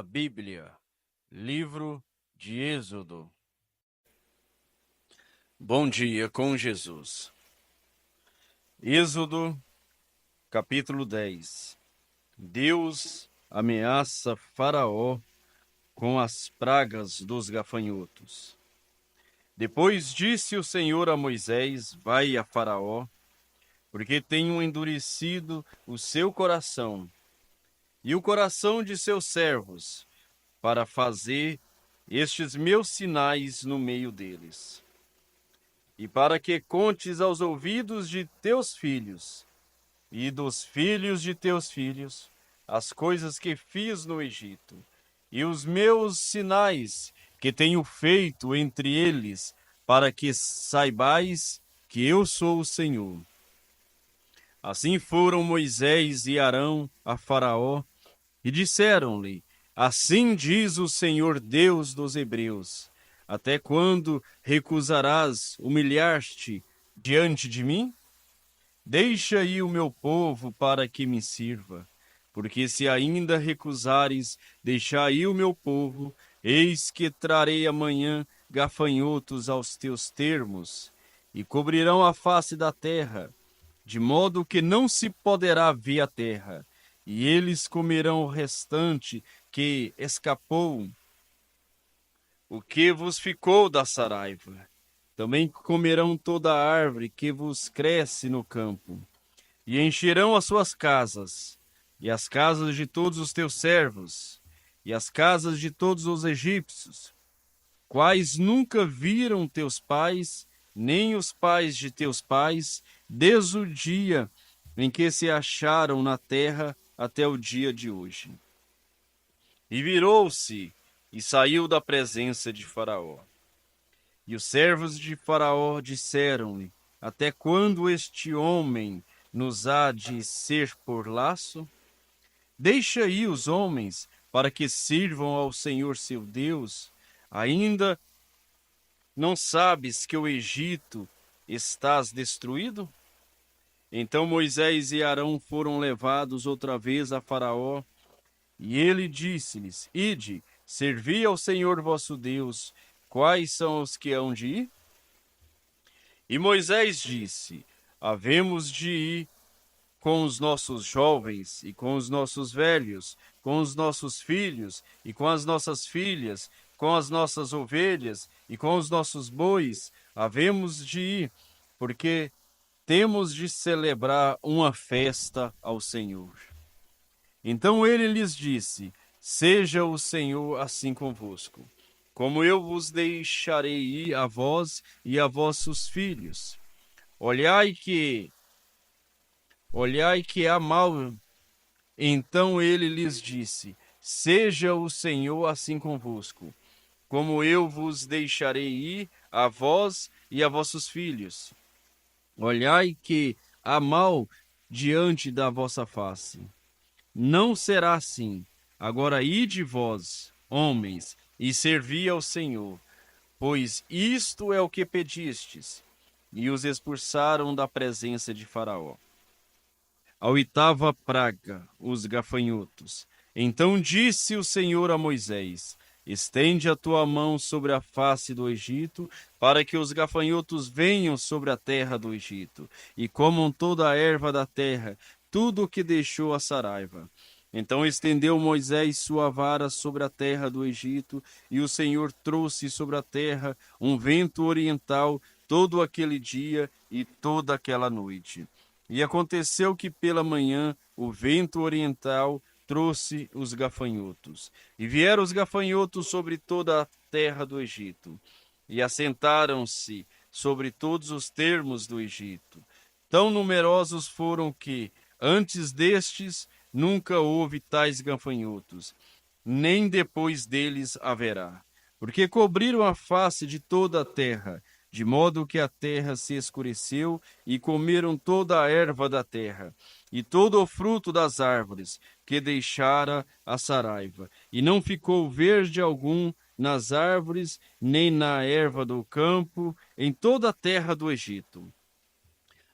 na Bíblia, livro de Êxodo. Bom dia com Jesus. Êxodo, capítulo 10. Deus ameaça Faraó com as pragas dos gafanhotos. Depois disse o Senhor a Moisés: Vai a Faraó, porque tenho endurecido o seu coração e o coração de seus servos, para fazer estes meus sinais no meio deles, e para que contes aos ouvidos de teus filhos e dos filhos de teus filhos as coisas que fiz no Egito, e os meus sinais que tenho feito entre eles, para que saibais que eu sou o Senhor. Assim foram Moisés e Arão a Faraó, e disseram-lhe: Assim diz o Senhor Deus dos Hebreus: Até quando recusarás humilhar-te diante de mim? Deixa aí o meu povo para que me sirva. Porque se ainda recusares deixar aí o meu povo, eis que trarei amanhã gafanhotos aos teus termos, e cobrirão a face da terra, de modo que não se poderá ver a terra, e eles comerão o restante que escapou, o que vos ficou da saraiva. Também comerão toda a árvore que vos cresce no campo, e encherão as suas casas, e as casas de todos os teus servos, e as casas de todos os egípcios, quais nunca viram teus pais, nem os pais de teus pais, desde o dia em que se acharam na terra até o dia de hoje. E virou-se e saiu da presença de Faraó. E os servos de Faraó disseram-lhe: Até quando este homem nos há de ser por laço? Deixa aí os homens, para que sirvam ao Senhor seu Deus. Ainda não sabes que o Egito estás destruído? Então Moisés e Arão foram levados outra vez a Faraó, e ele disse-lhes: Ide, servi ao Senhor vosso Deus. Quais são os que hão de ir? E Moisés disse: Havemos de ir com os nossos jovens, e com os nossos velhos, com os nossos filhos, e com as nossas filhas, com as nossas ovelhas, e com os nossos bois. Havemos de ir, porque temos de celebrar uma festa ao Senhor. Então ele lhes disse: Seja o Senhor assim convosco, como eu vos deixarei ir a vós e a vossos filhos. Olhai que há mal. Então ele lhes disse: Seja o Senhor assim convosco, como eu vos deixarei ir a vós e a vossos filhos. Olhai que há mal diante da vossa face. Não será assim. Agora ide vós, homens, e servi ao Senhor, pois isto é o que pedistes. E os expulsaram da presença de Faraó. A oitava praga, os gafanhotos. Então disse o Senhor a Moisés: Estende a tua mão sobre a face do Egito, para que os gafanhotos venham sobre a terra do Egito, e comam toda a erva da terra, tudo o que deixou a saraiva. Então estendeu Moisés sua vara sobre a terra do Egito, e o Senhor trouxe sobre a terra um vento oriental todo aquele dia e toda aquela noite. E aconteceu que pela manhã o vento oriental trouxe os gafanhotos. E vieram os gafanhotos sobre toda a terra do Egito, e assentaram-se sobre todos os termos do Egito. Tão numerosos foram que, antes destes, nunca houve tais gafanhotos, nem depois deles haverá. Porque cobriram a face de toda a terra, de modo que a terra se escureceu, e comeram toda a erva da terra, e todo o fruto das árvores, que deixara a saraiva, e não ficou verde algum nas árvores, nem na erva do campo, em toda a terra do Egito.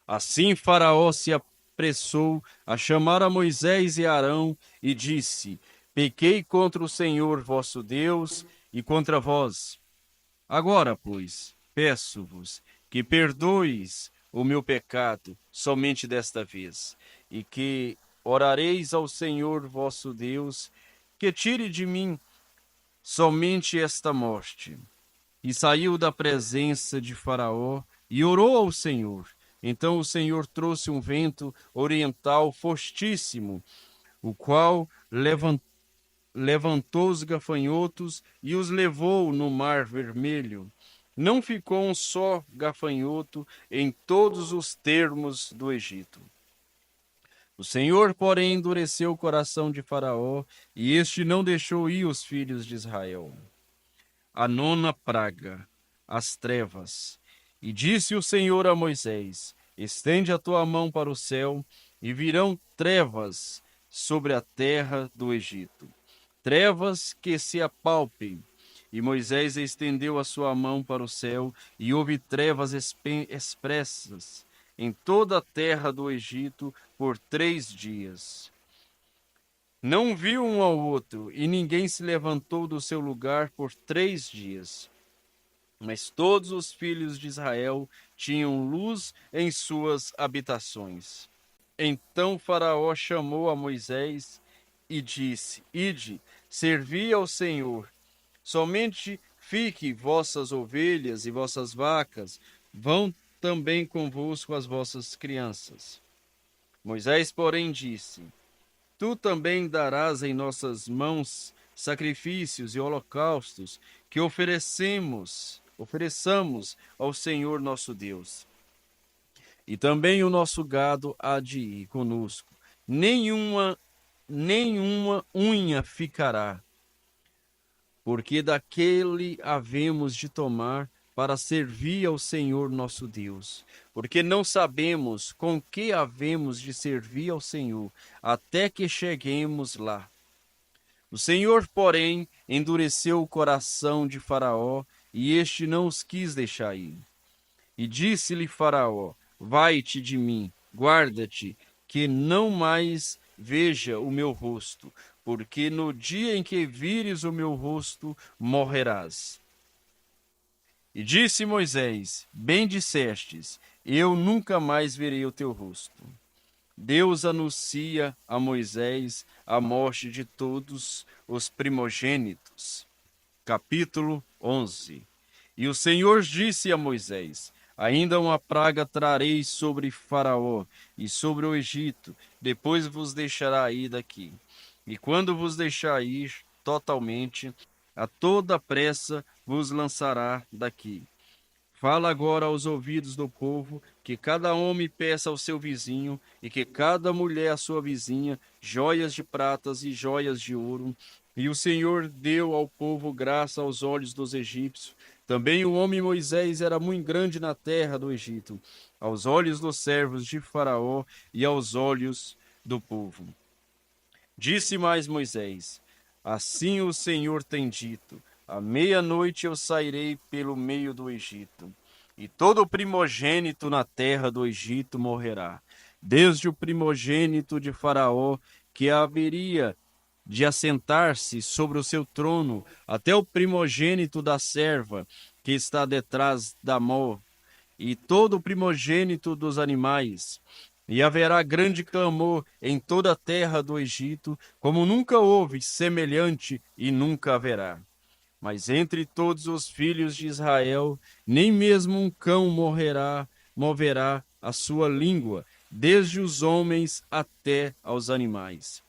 Assim Faraó se apressou a chamar a Moisés e Arão, e disse: Pequei contra o Senhor vosso Deus e contra vós. Agora, pois, peço-vos que perdoeis o meu pecado somente desta vez, e que orareis ao Senhor vosso Deus, que tire de mim somente esta morte. E saiu da presença de Faraó e orou ao Senhor. Então o Senhor trouxe um vento oriental fortíssimo, o qual levantou os gafanhotos e os levou no mar vermelho. Não ficou um só gafanhoto em todos os termos do Egito. O Senhor, porém, endureceu o coração de Faraó, e este não deixou ir os filhos de Israel. A nona praga, as trevas. E disse o Senhor a Moisés: estende a tua mão para o céu, e virão trevas sobre a terra do Egito, trevas que se apalpem. E Moisés estendeu a sua mão para o céu, e houve trevas expressas em toda a terra do Egito por 3 dias. Não viu um ao outro, e ninguém se levantou do seu lugar por 3 dias. Mas todos os filhos de Israel tinham luz em suas habitações. Então Faraó chamou a Moisés e disse: ide, servi ao Senhor. Somente fique vossas ovelhas e vossas vacas, vão também convosco as vossas crianças. Moisés, porém, disse: tu também darás em nossas mãos sacrifícios e holocaustos que ofereçamos ao Senhor nosso Deus. E também o nosso gado há de ir conosco. Nenhuma unha ficará, porque daquele havemos de tomar para servir ao Senhor nosso Deus, porque não sabemos com que havemos de servir ao Senhor, até que cheguemos lá. O Senhor, porém, endureceu o coração de Faraó, e este não os quis deixar ir. E disse-lhe Faraó: vai-te de mim, guarda-te, que não mais veja o meu rosto, porque no dia em que vires o meu rosto, morrerás. E disse Moisés: bem dissestes, eu nunca mais verei o teu rosto. Deus anuncia a Moisés a morte de todos os primogênitos. Capítulo 11. E o Senhor disse a Moisés: ainda uma praga trarei sobre Faraó e sobre o Egito, depois vos deixará ir daqui. E quando vos deixar ir totalmente, a toda pressa vos lançará daqui. Fala agora aos ouvidos do povo, que cada homem peça ao seu vizinho, e que cada mulher à sua vizinha, joias de pratas e joias de ouro. E o Senhor deu ao povo graça aos olhos dos egípcios. Também o homem Moisés era muito grande na terra do Egito, aos olhos dos servos de Faraó e aos olhos do povo. Disse mais Moisés: assim o Senhor tem dito: à meia-noite eu sairei pelo meio do Egito, e todo primogênito na terra do Egito morrerá, desde o primogênito de Faraó, que haveria de assentar-se sobre o seu trono, até o primogênito da serva, que está detrás da mó, e todo o primogênito dos animais. E haverá grande clamor em toda a terra do Egito, como nunca houve semelhante e nunca haverá. Mas entre todos os filhos de Israel, nem mesmo um cão moverá a sua língua, desde os homens até aos animais.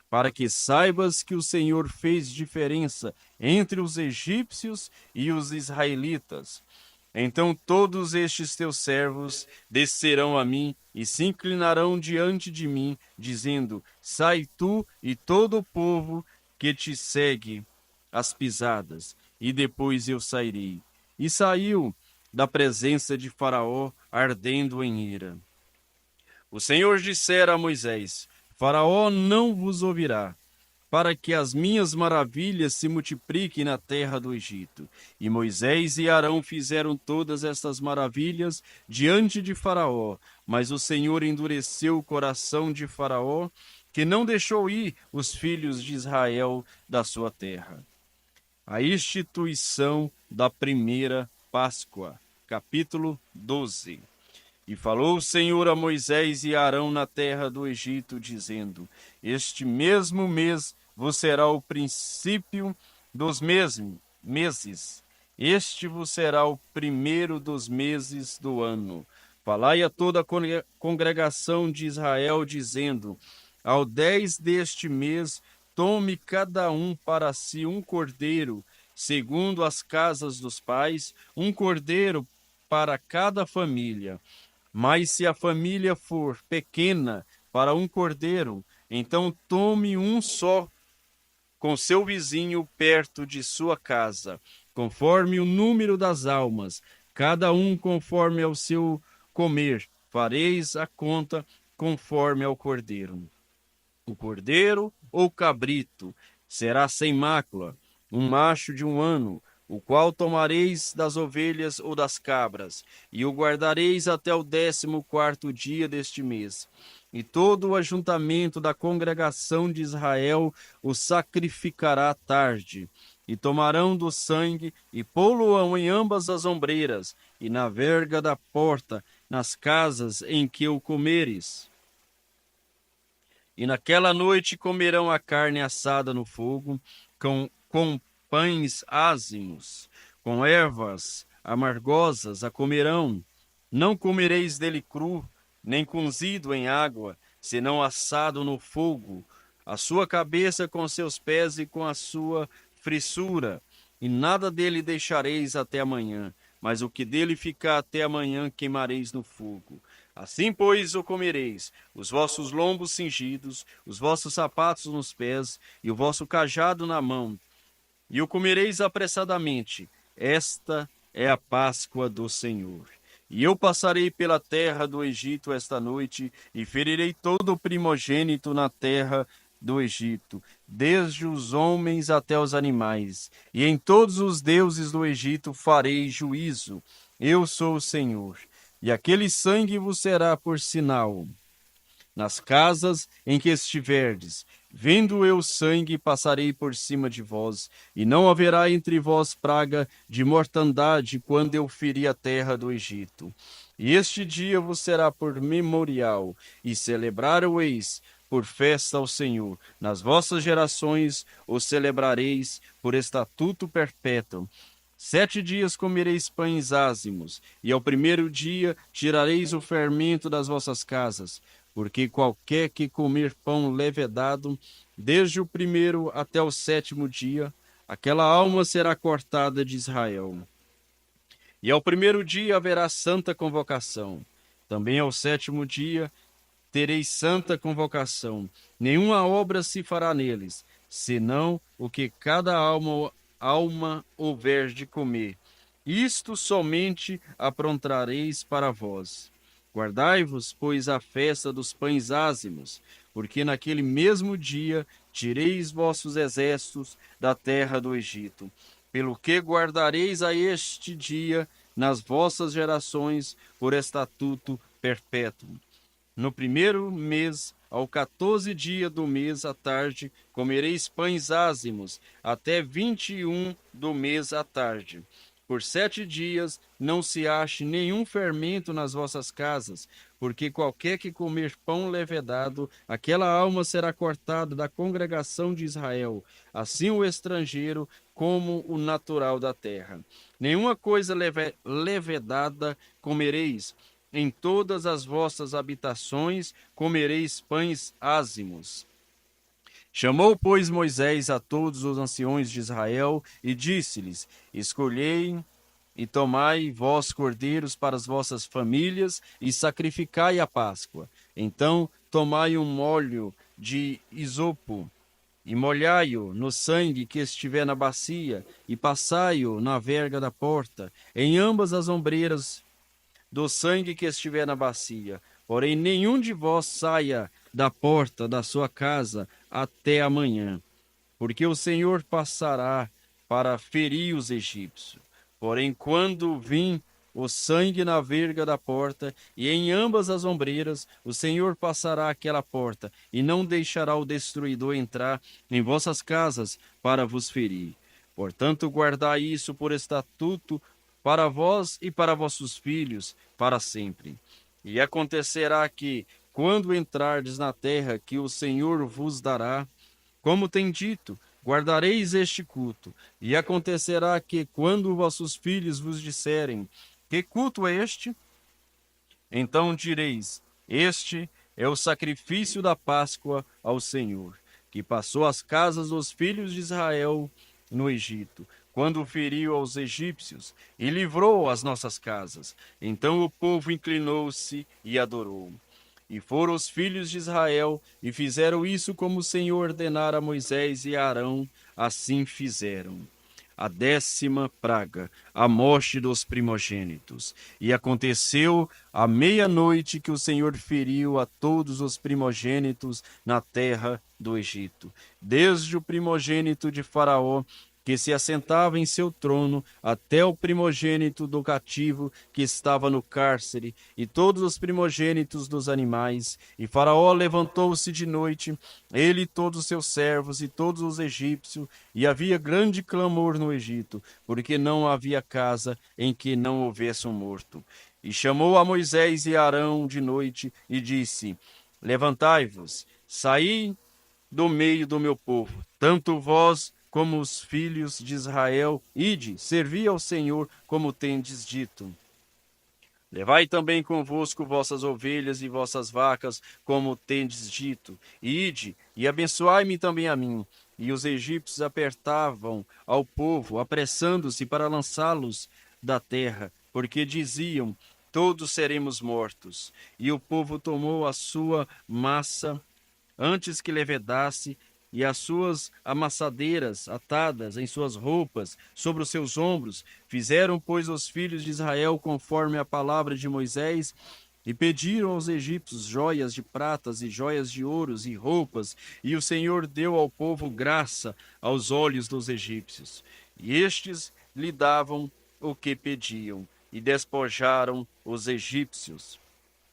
Para que saibas que o Senhor fez diferença entre os egípcios e os israelitas. Então todos estes teus servos descerão a mim e se inclinarão diante de mim, dizendo: sai tu e todo o povo que te segue as pisadas, e depois eu sairei. E saiu da presença de Faraó, ardendo em ira. O Senhor dissera a Moisés: Faraó não vos ouvirá, para que as minhas maravilhas se multipliquem na terra do Egito. E Moisés e Arão fizeram todas estas maravilhas diante de Faraó, mas o Senhor endureceu o coração de Faraó, que não deixou ir os filhos de Israel da sua terra. A instituição da primeira Páscoa, capítulo 12. E falou o Senhor a Moisés e a Arão na terra do Egito, dizendo: Este mesmo mês vos será o princípio dos meses. Este vos será o primeiro dos meses do ano. Falai a toda a congregação de Israel, dizendo: Ao 10 deste mês, tome cada um para si um cordeiro, segundo as casas dos pais, um cordeiro para cada família. Mas se a família for pequena para um cordeiro, então tome um só com seu vizinho perto de sua casa, conforme o número das almas, cada um conforme ao seu comer. Fareis a conta conforme ao cordeiro. O cordeiro ou cabrito será sem mácula, um macho de 1 ano, o qual tomareis das ovelhas ou das cabras, e o guardareis até o 14º dia deste mês. E todo o ajuntamento da congregação de Israel o sacrificará à tarde. E tomarão do sangue, e pô-lo-ão em ambas as ombreiras, e na verga da porta, nas casas em que o comeres. E naquela noite comerão a carne assada no fogo, com pães ázimos, com ervas amargosas a comerão. Não comereis dele cru, nem cozido em água, senão assado no fogo, a sua cabeça com seus pés e com a sua frissura. E nada dele deixareis até amanhã, mas o que dele ficar até amanhã queimareis no fogo. Assim, pois, o comereis, os vossos lombos cingidos, os vossos sapatos nos pés, e o vosso cajado na mão, e o comereis apressadamente. Esta é a Páscoa do Senhor. E eu passarei pela terra do Egito esta noite, e ferirei todo o primogênito na terra do Egito, desde os homens até os animais, e em todos os deuses do Egito farei juízo. Eu sou o Senhor. E aquele sangue vos será por sinal nas casas em que estiverdes. Vendo eu sangue, passarei por cima de vós, e não haverá entre vós praga de mortandade quando eu ferir a terra do Egito. E este dia vos será por memorial, e celebrar-o-eis por festa ao Senhor. Nas vossas gerações o celebrareis por estatuto perpétuo. 7 dias comereis pães ázimos, e ao primeiro dia tirareis o fermento das vossas casas, porque qualquer que comer pão levedado, desde o primeiro até o 7º dia, aquela alma será cortada de Israel. E ao primeiro dia haverá santa convocação. Também ao 7º dia tereis santa convocação. Nenhuma obra se fará neles, senão o que cada alma houver de comer. Isto somente aprontareis para vós. Guardai-vos, pois, a festa dos pães ázimos, porque naquele mesmo dia tireis vossos exércitos da terra do Egito. Pelo que guardareis a este dia nas vossas gerações por estatuto perpétuo. No primeiro mês, ao 14 dia do mês à tarde, comereis pães ázimos, até 21 do mês à tarde. Por 7 dias não se ache nenhum fermento nas vossas casas, porque qualquer que comer pão levedado, aquela alma será cortada da congregação de Israel, assim o estrangeiro como o natural da terra. Nenhuma coisa levedada comereis. Em todas as vossas habitações comereis pães ázimos. Chamou, pois, Moisés a todos os anciões de Israel e disse-lhes: Escolhei e tomai vós cordeiros para as vossas famílias e sacrificai a Páscoa. Então tomai um molho de isopo e molhai-o no sangue que estiver na bacia e passai-o na verga da porta, em ambas as ombreiras do sangue que estiver na bacia. Porém, nenhum de vós saia da porta da sua casa até amanhã, porque o Senhor passará para ferir os egípcios. Porém, quando vim o sangue na verga da porta, e em ambas as ombreiras o Senhor passará aquela porta, e não deixará o destruidor entrar em vossas casas para vos ferir. Portanto, guardai isso por estatuto para vós e para vossos filhos, para sempre. E acontecerá que, quando entrardes na terra que o Senhor vos dará, como tem dito, guardareis este culto. E acontecerá que, quando vossos filhos vos disserem: que culto é este? Então direis: este é o sacrifício da Páscoa ao Senhor, que passou as casas dos filhos de Israel no Egito, quando feriu aos egípcios e livrou as nossas casas. Então o povo inclinou-se e adorou. E foram os filhos de Israel e fizeram isso como o Senhor ordenara a Moisés e a Arão, assim fizeram. A 10ª praga, a morte dos primogênitos. E aconteceu à meia-noite que o Senhor feriu a todos os primogênitos na terra do Egito, desde o primogênito de Faraó, que se assentava em seu trono, até o primogênito do cativo que estava no cárcere, e todos os primogênitos dos animais. E Faraó levantou-se de noite, ele e todos os seus servos e todos os egípcios, e havia grande clamor no Egito, porque não havia casa em que não houvesse um morto. E chamou a Moisés e Arão de noite e disse: levantai-vos, saí do meio do meu povo, tanto vós como os filhos de Israel, ide, servi ao Senhor, como tendes dito. Levai também convosco vossas ovelhas e vossas vacas, como tendes dito. E ide, e abençoai-me também a mim. E os egípcios apertavam ao povo, apressando-se para lançá-los da terra, porque diziam: todos seremos mortos. E o povo tomou a sua massa antes que levedasse, e as suas amassadeiras atadas em suas roupas, sobre os seus ombros. Fizeram, pois, os filhos de Israel conforme a palavra de Moisés, e pediram aos egípcios joias de pratas e joias de ouros e roupas, e o Senhor deu ao povo graça aos olhos dos egípcios. E estes lhe davam o que pediam, e despojaram os egípcios.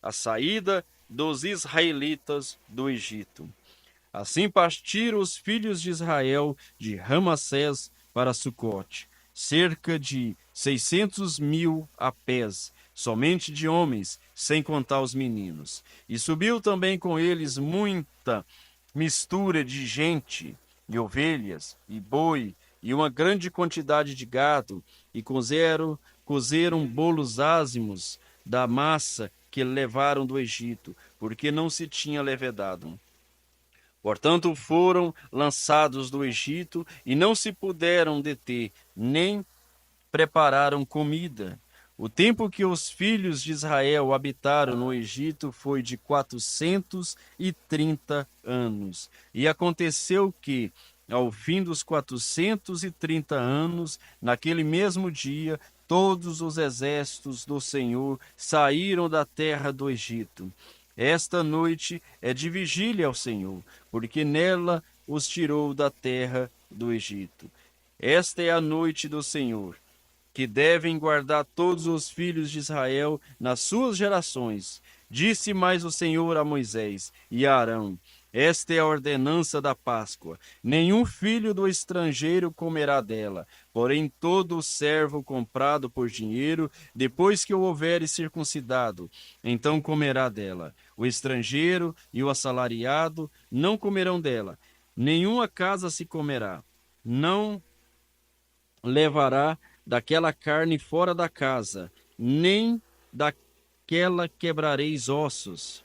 A saída dos israelitas do Egito. Assim partiram os filhos de Israel de Ramassés para Sucote, cerca de 600.000 a pés, somente de homens, sem contar os meninos. E subiu também com eles muita mistura de gente, e ovelhas, e boi, e uma grande quantidade de gado, e cozeram bolos ázimos da massa que levaram do Egito, porque não se tinha levedado. Portanto, foram lançados do Egito e não se puderam deter, nem prepararam comida. O tempo que os filhos de Israel habitaram no Egito foi de 430 anos. E aconteceu que, ao fim dos 430 anos, naquele mesmo dia, todos os exércitos do Senhor saíram da terra do Egito. Esta noite é de vigília ao Senhor, porque nela os tirou da terra do Egito. Esta é a noite do Senhor, que devem guardar todos os filhos de Israel nas suas gerações. Disse mais o Senhor a Moisés e a Arão: esta é a ordenança da Páscoa. Nenhum filho do estrangeiro comerá dela, porém todo o servo comprado por dinheiro, depois que o houver circuncidado, então comerá dela. O estrangeiro e o assalariado não comerão dela. Nenhuma casa se comerá. Não levará daquela carne fora da casa, nem daquela quebrareis ossos.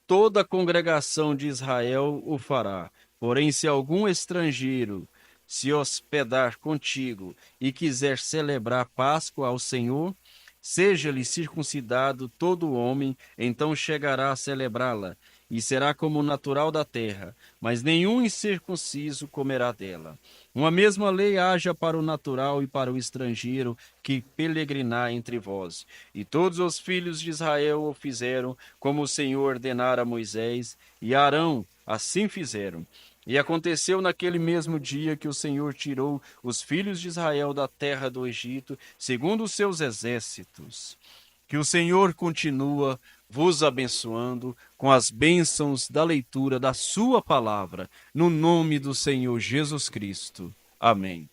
Toda a congregação de Israel o fará. Porém, se algum estrangeiro se hospedar contigo e quiser celebrar Páscoa ao Senhor, seja-lhe circuncidado todo homem, então chegará a celebrá-la, e será como natural da terra, mas nenhum incircunciso comerá dela. Uma mesma lei haja para o natural e para o estrangeiro que peregrinar entre vós. E todos os filhos de Israel o fizeram, como o Senhor ordenara a Moisés, e Arão assim fizeram. E aconteceu naquele mesmo dia que o Senhor tirou os filhos de Israel da terra do Egito, segundo os seus exércitos. Que o Senhor continua vos abençoando com as bênçãos da leitura da sua palavra, no nome do Senhor Jesus Cristo. Amém.